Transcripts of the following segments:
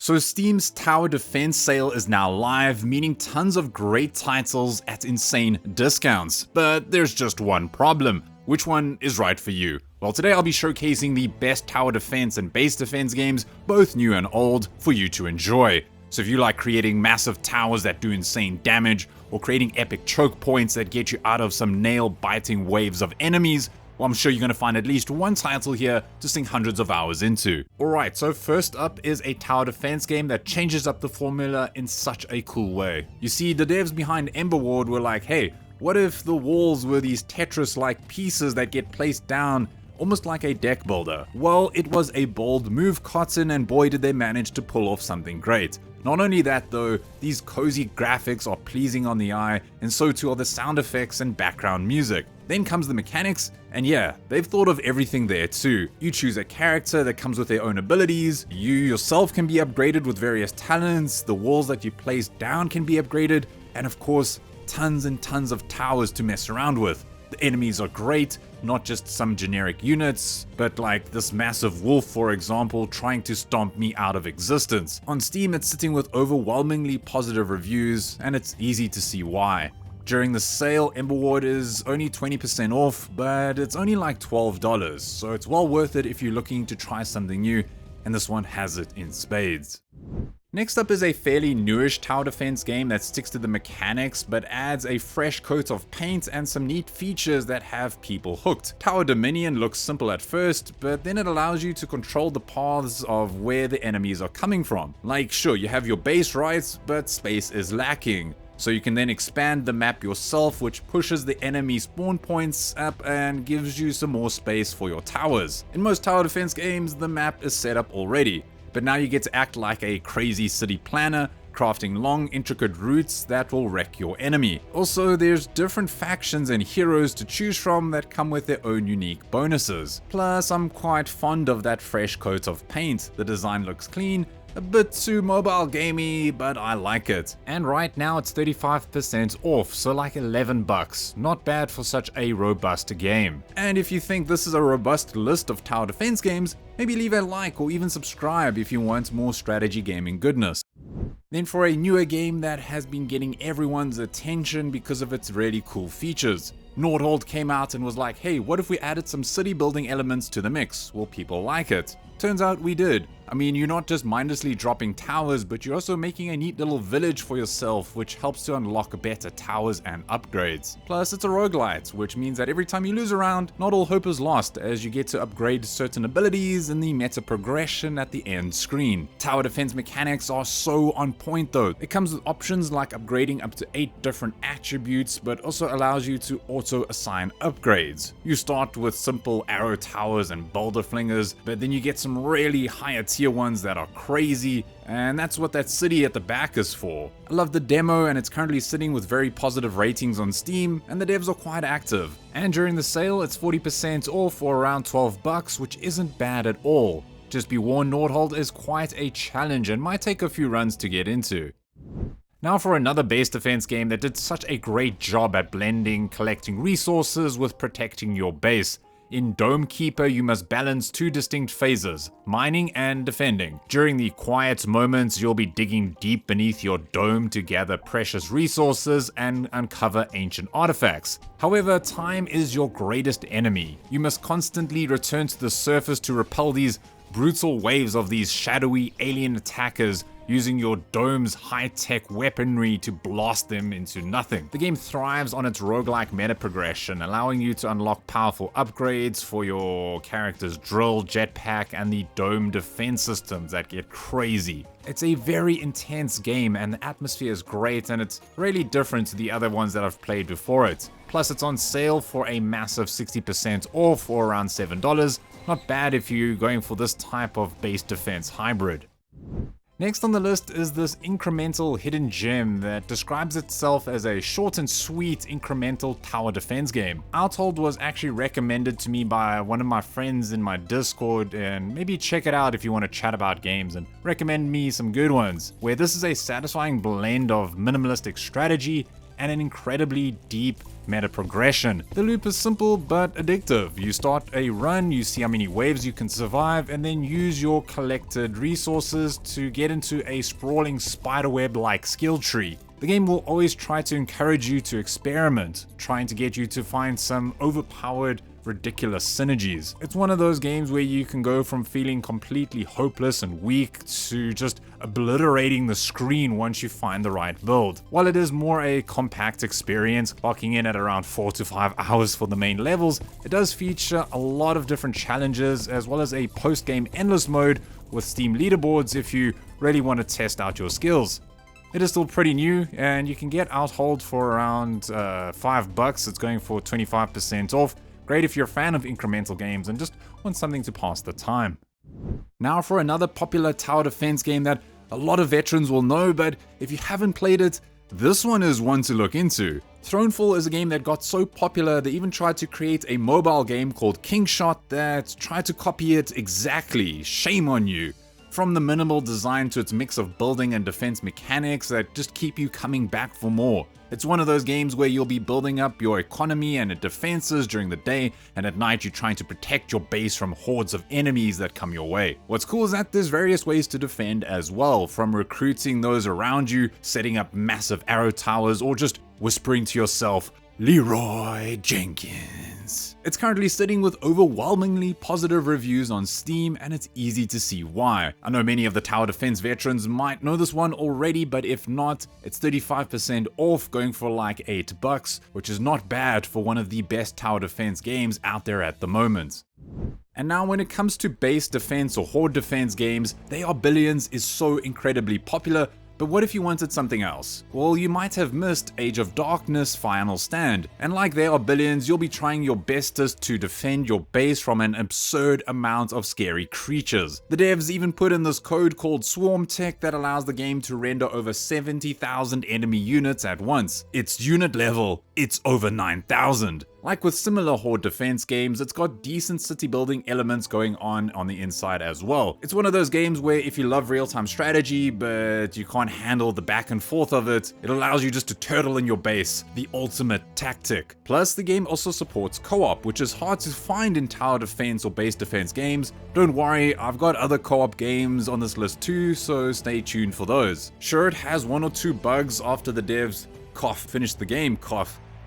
So Steam's tower defense sale is now live, meaning tons of great titles at insane discounts. But there's just one problem. Which one is right for you? Well, today I'll be showcasing the best tower defense and base defense games, both new and old, for you to enjoy. So if you like creating massive towers that do insane damage, or creating epic choke points that get you out of some nail-biting waves of enemies, well, I'm sure you're going to find at least one title here to sink hundreds of hours into. Alright, so first up is a tower defense game that changes up the formula in such a cool way. You see, the devs behind Emberward were like, hey, what if the walls were these Tetris-like pieces that get placed down almost like a deck builder? Well, it was a bold move, Cotton, and boy did they manage to pull off something great. Not only that though, these cozy graphics are pleasing on the eye, and so too are the sound effects and background music. Then comes the mechanics, and yeah, they've thought of everything there too. You choose a character that comes with their own abilities, you yourself can be upgraded with various talents, the walls that you place down can be upgraded, and of course, tons and tons of towers to mess around with. The enemies are great, not just some generic units, but like this massive wolf, for example, trying to stomp me out of existence. On Steam, it's sitting with overwhelmingly positive reviews, and it's easy to see why. During the sale, Emberward is only 20% off, but it's only like $12, so it's well worth it if you're looking to try something new, and this one has it in spades. Next up is a fairly newish tower defense game that sticks to the mechanics but adds a fresh coat of paint and some neat features that have people hooked. Tower Dominion looks simple at first, but then it allows you to control the paths of where the enemies are coming from. Like, sure, you have your base right, but space is lacking. So you can then expand the map yourself, which pushes the enemy spawn points up and gives you some more space for your towers. In most tower defense games, the map is set up already, but now you get to act like a crazy city planner, crafting long, intricate routes that will wreck your enemy. Also, there's different factions and heroes to choose from that come with their own unique bonuses. Plus, I'm quite fond of that fresh coat of paint. The design looks clean, a bit too mobile gamey, but I like it. And right now it's 35% off, so like $11. Not bad for such a robust game. And if you think this is a robust list of tower defense games, maybe leave a like or even subscribe if you want more strategy gaming goodness. Then for a newer game that has been getting everyone's attention because of its really cool features. Nordhold came out and was like, hey, what if we added some city building elements to the mix? Will people like it? Turns out we did. I mean, you're not just mindlessly dropping towers, but you're also making a neat little village for yourself, which helps to unlock better towers and upgrades. Plus, it's a roguelite, which means that every time you lose a round, not all hope is lost, as you get to upgrade certain abilities in the meta progression at the end screen. Tower defense mechanics are so on point though. It comes with options like upgrading up to 8 different attributes, but also allows you to auto-assign upgrades. You start with simple arrow towers and boulder flingers, but then you get some really higher tier ones that are crazy, and that's what that city at the back is for. I love the demo, and it's currently sitting with very positive ratings on Steam, and the devs are quite active. And during the sale, it's 40% off for around $12, which isn't bad at all. Just be warned, Nordhold is quite a challenge and might take a few runs to get into. Now for another base defense game that did such a great job at blending collecting resources with protecting your base. In Dome Keeper, you must balance 2 distinct phases, mining and defending. During the quiet moments, you'll be digging deep beneath your dome to gather precious resources and uncover ancient artifacts. However, time is your greatest enemy. You must constantly return to the surface to repel these brutal waves of these shadowy alien attackers, using your dome's high-tech weaponry to blast them into nothing. The game thrives on its roguelike meta progression, allowing you to unlock powerful upgrades for your character's drill, jetpack, and the dome defense systems that get crazy. It's a very intense game, and the atmosphere is great, and it's really different to the other ones that I've played before it. Plus, it's on sale for a massive 60% off, or around $7. Not bad if you're going for this type of base defense hybrid. Next on the list is this incremental hidden gem that describes itself as a short and sweet incremental tower defense game. Outhold was actually recommended to me by one of my friends in my Discord, and maybe check it out if you want to chat about games and recommend me some good ones, where this is a satisfying blend of minimalistic strategy and an incredibly deep meta progression. The loop is simple but addictive. You start a run, you see how many waves you can survive, and then use your collected resources to get into a sprawling spiderweb-like skill tree. The game will always try to encourage you to experiment, trying to get you to find some overpowered, ridiculous synergies. It's one of those games where you can go from feeling completely hopeless and weak to just obliterating the screen once you find the right build. While it is more a compact experience, clocking in at around 4 to 5 hours for the main levels, it does feature a lot of different challenges as well as a post-game endless mode with Steam leaderboards if you really want to test out your skills. It is still pretty new, and you can get Outhold for around $5. It's going for 25% off. Great if you're a fan of incremental games and just want something to pass the time. Now for another popular tower defense game that a lot of veterans will know, but if you haven't played it, this one is one to look into. Thronefall is a game that got so popular they even tried to create a mobile game called Kingshot that tried to copy it exactly. Shame on you. From the minimal design to its mix of building and defense mechanics that just keep you coming back for more. It's one of those games where you'll be building up your economy and defenses during the day, and at night you're trying to protect your base from hordes of enemies that come your way. What's cool is that there's various ways to defend as well, from recruiting those around you, setting up massive arrow towers, or just whispering to yourself, Leroy Jenkins. It's currently sitting with overwhelmingly positive reviews on Steam, and it's easy to see why. I know many of the tower defense veterans might know this one already, but if not, it's 35% off, going for like $8, which is not bad for one of the best tower defense games out there at the moment. And now when it comes to base defense or horde defense games, They Are Billions is so incredibly popular. But what if you wanted something else? Well, you might have missed Age of Darkness Final Stand, and like There Are Billions, you'll be trying your bestest to defend your base from an absurd amount of scary creatures. The devs even put in this code called Swarm Tech that allows the game to render over 70,000 enemy units at once. Its unit level, it's over 9,000. Like with similar horde defense games, it's got decent city building elements going on the inside as well. It's one of those games where if you love real-time strategy, but you can't handle the back and forth of it, it allows you just to turtle in your base, the ultimate tactic. Plus, the game also supports co-op, which is hard to find in tower defense or base defense games. Don't worry, I've got other co-op games on this list too, so stay tuned for those. Sure, it has one or two bugs after the devs finished the game,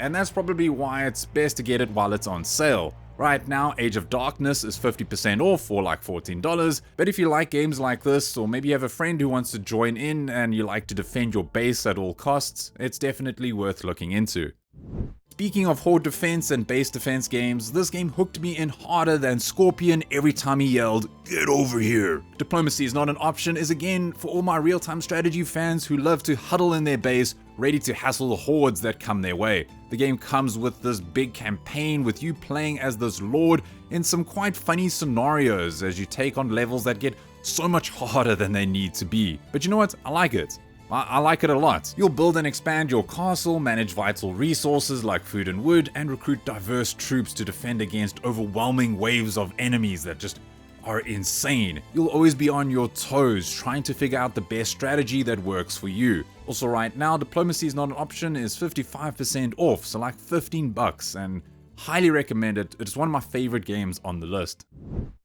and that's probably why it's best to get it while it's on sale. Right now, Age of Darkness is 50% off for like $14, but if you like games like this, or maybe you have a friend who wants to join in and you like to defend your base at all costs, it's definitely worth looking into. Speaking of horde defense and base defense games, this game hooked me in harder than Scorpion every time he yelled, "Get over here!" Diplomacy is not an option is again for all my real-time strategy fans who love to huddle in their base, ready to hassle the hordes that come their way. The game comes with this big campaign with you playing as this lord in some quite funny scenarios as you take on levels that get so much harder than they need to be. But you know what? I like it. I like it a lot. You'll build and expand your castle, manage vital resources like food and wood, and recruit diverse troops to defend against overwhelming waves of enemies that just are insane. You'll always be on your toes trying to figure out the best strategy that works for you. Also right now, diplomacy is not an option, is 55% off, so like $15, and highly recommend it. It's one of my favorite games on the list.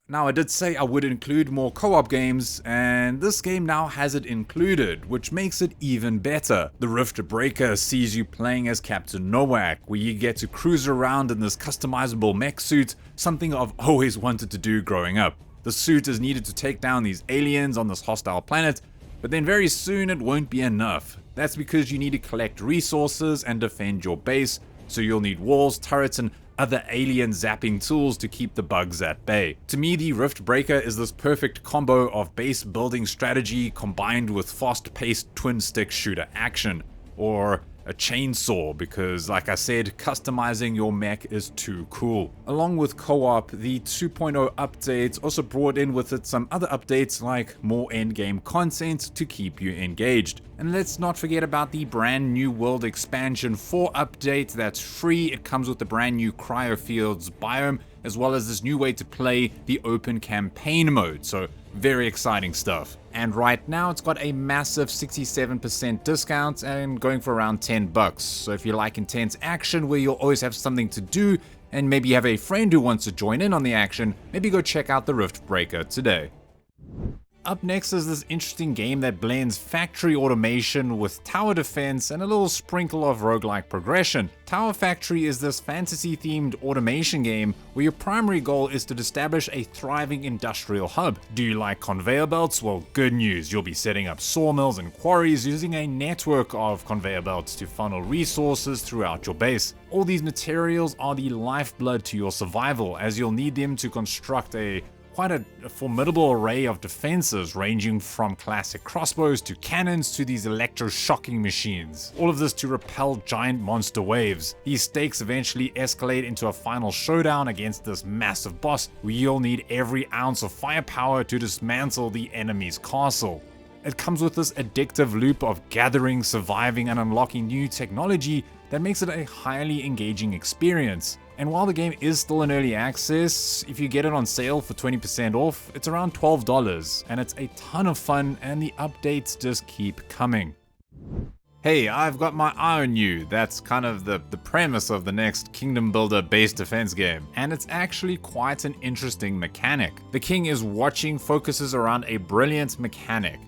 Now I did say I would include more co-op games, and this game now has it included, which makes it even better. The Riftbreaker sees you playing as Captain Nowak, where you get to cruise around in this customizable mech suit, something I've always wanted to do growing up. The suit is needed to take down these aliens on this hostile planet, but then very soon it won't be enough. That's because you need to collect resources and defend your base, so you'll need walls, turrets, and other alien zapping tools to keep the bugs at bay. To me, the Riftbreaker is this perfect combo of base building strategy combined with fast-paced twin-stick shooter action, or a chainsaw, because like I said, customizing your mech is too cool. Along with co-op, the 2.0 update also brought in with it some other updates like more endgame content to keep you engaged. And let's not forget about the brand new World Expansion 4 update that's free. It comes with the brand new Cryofields biome as well as this new way to play the open campaign mode, so very exciting stuff. And right now it's got a massive 67% discount and going for around $10. So if you like intense action where you'll always have something to do, and maybe you have a friend who wants to join in on the action, maybe go check out the Riftbreaker today. Up next is this interesting game that blends factory automation with tower defense and a little sprinkle of roguelike progression. Tower Factory is this fantasy-themed automation game where your primary goal is to establish a thriving industrial hub. Do you like conveyor belts? Well, good news, you'll be setting up sawmills and quarries using a network of conveyor belts to funnel resources throughout your base. All these materials are the lifeblood to your survival, as you'll need them to construct quite a formidable array of defenses, ranging from classic crossbows to cannons to these electro-shocking machines. All of this to repel giant monster waves. These stakes eventually escalate into a final showdown against this massive boss, where you'll need every ounce of firepower to dismantle the enemy's castle. It comes with this addictive loop of gathering, surviving, and unlocking new technology that makes it a highly engaging experience. And while the game is still in early access, if you get it on sale for 20% off, it's around $12, and it's a ton of fun, and the updates just keep coming. Hey, I've got my eye on you. That's kind of the premise of the next Kingdom Builder base defense game, and it's actually quite an interesting mechanic. The king is watching focuses around a brilliant mechanic.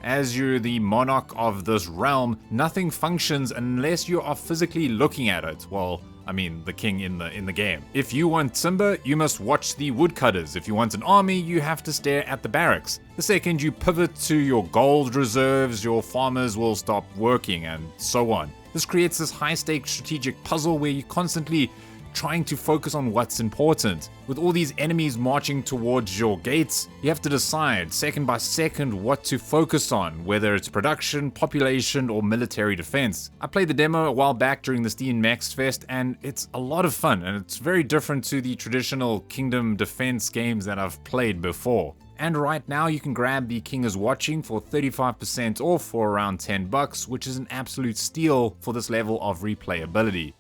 As you're the monarch of this realm, nothing functions unless you are physically looking at it. Well, I mean, the king in the game. If you want timber, you must watch the woodcutters. If you want an army, you have to stare at the barracks. The second you pivot to your gold reserves, your farmers will stop working, and so on. This creates this high-stakes strategic puzzle where you're constantly trying to focus on what's important. With all these enemies marching towards your gates, you have to decide second by second what to focus on, whether it's production, population, or military defense. I played the demo a while back during the Steam Next Fest, and it's a lot of fun, and it's very different to the traditional Kingdom defense games that I've played before. And right now you can grab The King is Watching for 35% off for around $10, which is an absolute steal for this level of replayability.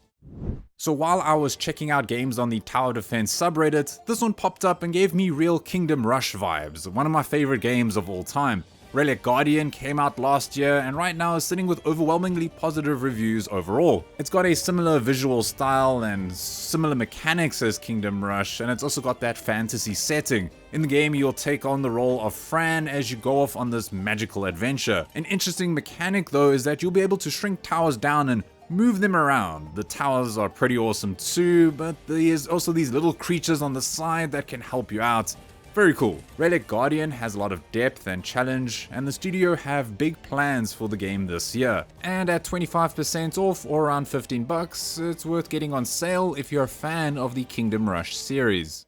So while I was checking out games on the Tower Defense subreddit, this one popped up and gave me real Kingdom Rush vibes, one of my favorite games of all time. Relic Guardian came out last year and right now is sitting with overwhelmingly positive reviews overall. It's got a similar visual style and similar mechanics as Kingdom Rush, and it's also got that fantasy setting. In the game, you'll take on the role of Fran as you go off on this magical adventure. An interesting mechanic though is that you'll be able to shrink towers down and move them around. The towers are pretty awesome too, but there's also these little creatures on the side that can help you out. Very cool. Relic Guardian has a lot of depth and challenge, and the studio have big plans for the game this year. And at 25% off or around $15, it's worth getting on sale if you're a fan of the Kingdom Rush series.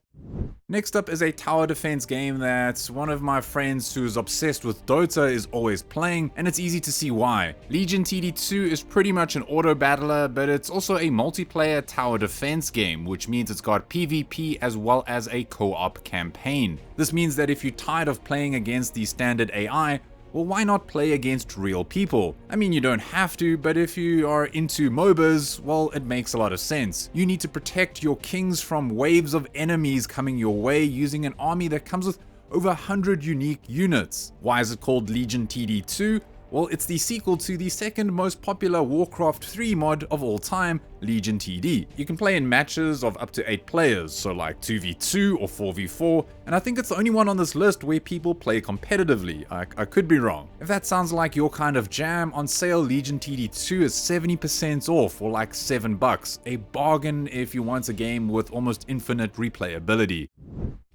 Next up is a tower defense game that one of my friends who's obsessed with Dota is always playing, and it's easy to see why. Legion TD 2 is pretty much an auto battler, but it's also a multiplayer tower defense game, which means it's got PvP as well as a co-op campaign. This means that if you're tired of playing against the standard AI, well, why not play against real people? I mean, you don't have to, but if you are into MOBAs, well, it makes a lot of sense. You need to protect your kings from waves of enemies coming your way using an army that comes with over 100 unique units. Why is it called Legion TD 2? Well, it's the sequel to the second most popular Warcraft 3 mod of all time, Legion TD. You can play in matches of up to 8 players, so like 2v2 or 4v4, and I think it's the only one on this list where people play competitively. I could be wrong. If that sounds like your kind of jam, on sale Legion TD 2 is 70% off or like $7, a bargain if you want a game with almost infinite replayability.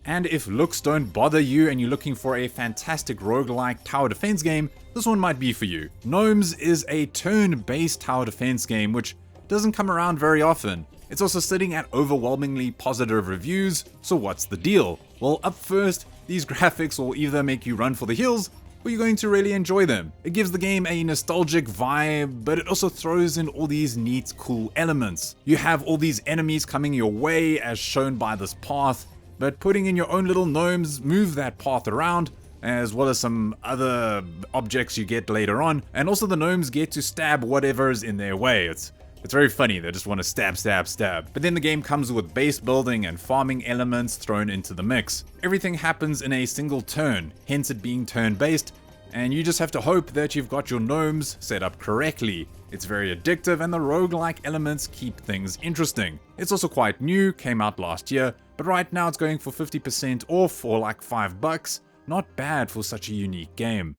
And if looks don't bother you and you're looking for a fantastic roguelike tower defense game, this one might be for you. Gnomes is a turn-based tower defense game which doesn't come around very often. It's also sitting at overwhelmingly positive reviews, so what's the deal? Well, up first, these graphics will either make you run for the hills, or you're going to really enjoy them. It gives the game a nostalgic vibe, but it also throws in all these neat, cool elements. You have all these enemies coming your way as shown by this path, but putting in your own little gnomes move that path around, as well as some other objects you get later on, and also the gnomes get to stab whatever's in their way. It's It's very funny, they just want to stab, stab, stab. But then the game comes with base building and farming elements thrown into the mix. Everything happens in a single turn, hence it being turn-based, and you just have to hope that you've got your gnomes set up correctly. It's very addictive and the roguelike elements keep things interesting. It's also quite new, came out last year, but right now it's going for 50% off or like $5. Not bad for such a unique game.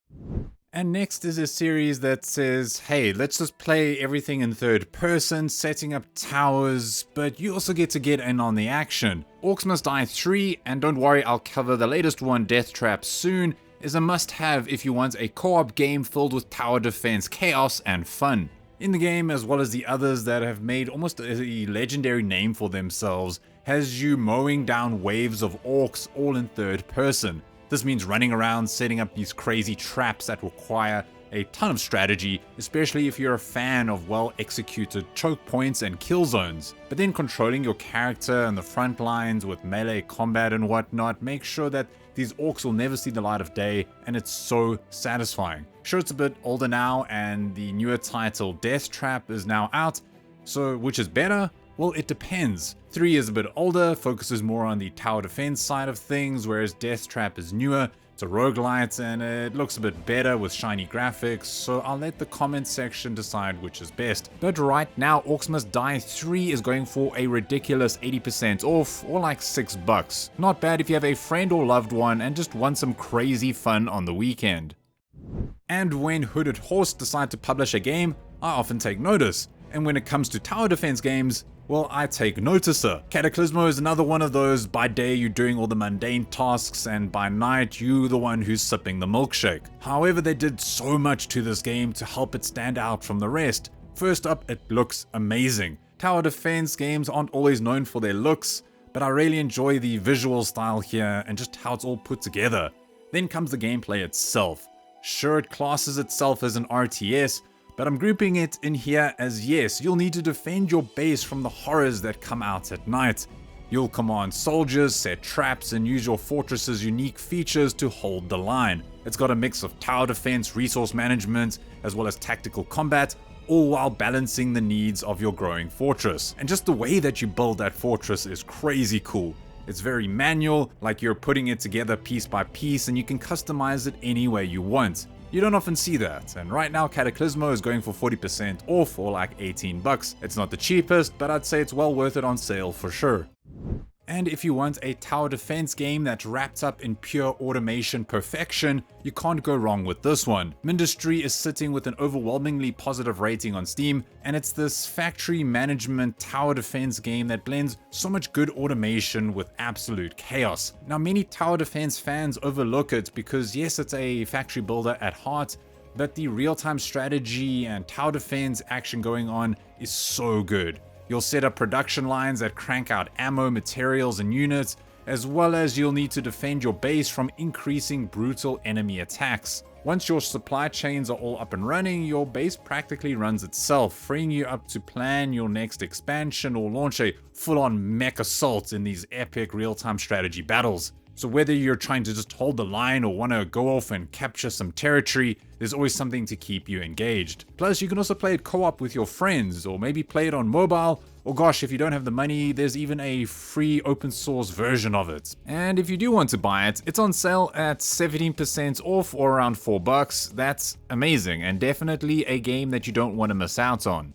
And next is a series that says, hey, let's just play everything in third person, setting up towers, but you also get to get in on the action. Orcs Must Die 3, and don't worry, I'll cover the latest one, Death Trap, soon, is a must-have if you want a co-op game filled with tower defense, chaos, and fun. In the game, as well as the others that have made almost a legendary name for themselves, has you mowing down waves of orcs all in third person. This means running around setting up these crazy traps that require a ton of strategy, especially if you're a fan of well-executed choke points and kill zones. But then controlling your character and the front lines with melee combat and whatnot makes sure that these orcs will never see the light of day, and it's so satisfying. Sure, it's a bit older now, and the newer title Death Trap is now out, so which is better? Well, it depends. 3 is a bit older, focuses more on the tower defense side of things, whereas Death Trap is newer. It's a roguelite and it looks a bit better with shiny graphics, so I'll let the comment section decide which is best. But right now, Orcs Must Die 3 is going for a ridiculous 80% off, or like $6. Not bad if you have a friend or loved one and just want some crazy fun on the weekend. And when Hooded Horse decide to publish a game, I often take notice. And when it comes to tower defense games, well, I take noticer. Cataclismo is another one of those, by day you're doing all the mundane tasks and by night you the one who's sipping the milkshake. However, they did so much to this game to help it stand out from the rest. First up, it looks amazing. Tower defense games aren't always known for their looks, but I really enjoy the visual style here and just how it's all put together. Then comes the gameplay itself. Sure, it classes itself as an RTS, but I'm grouping it in here as yes, you'll need to defend your base from the horrors that come out at night. You'll command soldiers, set traps, and use your fortress's unique features to hold the line. It's got a mix of tower defense, resource management, as well as tactical combat, all while balancing the needs of your growing fortress. And just the way that you build that fortress is crazy cool. It's very manual, like you're putting it together piece by piece, and you can customize it any way you want. You don't often see that, and right now Cataclismo is going for 40% off or like $18. It's not the cheapest, but I'd say it's well worth it on sale for sure. And if you want a tower defense game that's wrapped up in pure automation perfection, you can't go wrong with this one. Mindustry is sitting with an overwhelmingly positive rating on Steam, and it's this factory management tower defense game that blends so much good automation with absolute chaos. Now, many tower defense fans overlook it because yes, it's a factory builder at heart, but the real-time strategy and tower defense action going on is so good. You'll set up production lines that crank out ammo, materials, and units, as well as you'll need to defend your base from increasing brutal enemy attacks. Once your supply chains are all up and running, your base practically runs itself, freeing you up to plan your next expansion or launch a full-on mech assault in these epic real-time strategy battles. So whether you're trying to just hold the line or want to go off and capture some territory, there's always something to keep you engaged. Plus, you can also play it co-op with your friends, or maybe play it on mobile, or gosh, if you don't have the money, there's even a free open source version of it. And if you do want to buy it, it's on sale at 17% off or around $4. That's amazing, and definitely a game that you don't want to miss out on.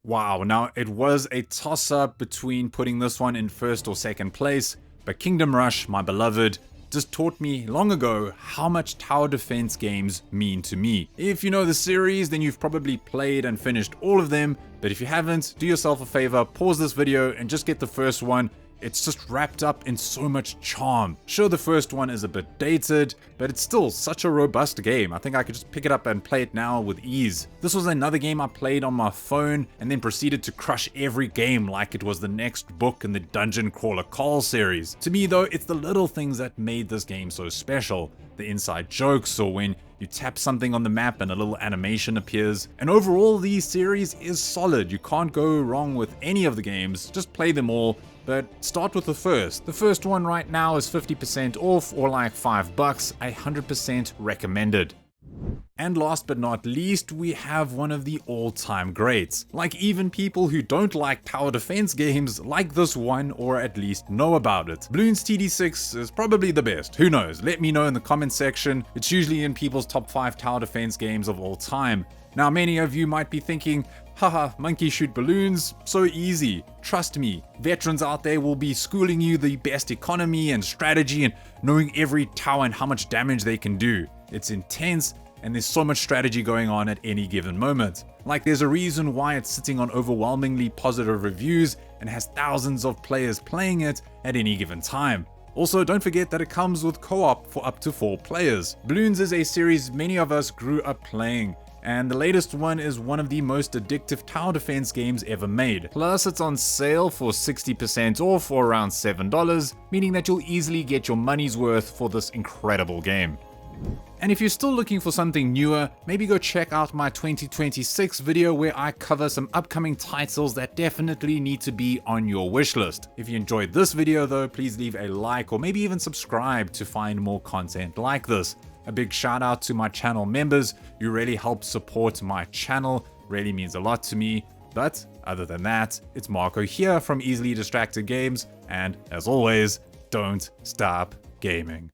Wow, now it was a toss-up between putting this one in first or second place, but Kingdom Rush, my beloved, just taught me long ago how much tower defense games mean to me. If you know the series, then you've probably played and finished all of them, but if you haven't, do yourself a favor, pause this video and just get the first one. It's just wrapped up in so much charm. Sure, the first one is a bit dated, but it's still such a robust game. I think I could just pick it up and play it now with ease. This was another game I played on my phone and then proceeded to crush every game like it was the next book in the Dungeon Crawler Call series. To me though, it's the little things that made this game so special. The inside jokes, or when you tap something on the map and a little animation appears. And overall, the series is solid. You can't go wrong with any of the games. Just play them all. But start with the first. The first one right now is 50% off or like $5, 100% recommended. And last but not least, we have one of the all-time greats. Like, even people who don't like tower defense games like this one, or at least know about it. Bloons TD6 is probably the best. Who knows? Let me know in the comment section. It's usually in people's top 5 tower defense games of all time. Now, many of you might be thinking, haha, monkey shoot balloons, so easy. Trust me, veterans out there will be schooling you the best economy and strategy and knowing every tower and how much damage they can do. It's intense, and there's so much strategy going on at any given moment. Like, there's a reason why it's sitting on overwhelmingly positive reviews and has thousands of players playing it at any given time. Also, don't forget that it comes with co-op for up to 4 players. Bloons is a series many of us grew up playing, and the latest one is one of the most addictive tower defense games ever made. Plus, it's on sale for 60% off, or around $7, meaning that you'll easily get your money's worth for this incredible game. And if you're still looking for something newer, maybe go check out my 2026 video where I cover some upcoming titles that definitely need to be on your wishlist. If you enjoyed this video though, please leave a like or maybe even subscribe to find more content like this. A big shout out to my channel members. You really help support my channel, really means a lot to me. But other than that, it's Marco here from Easily Distracted Games, and as always, don't stop gaming.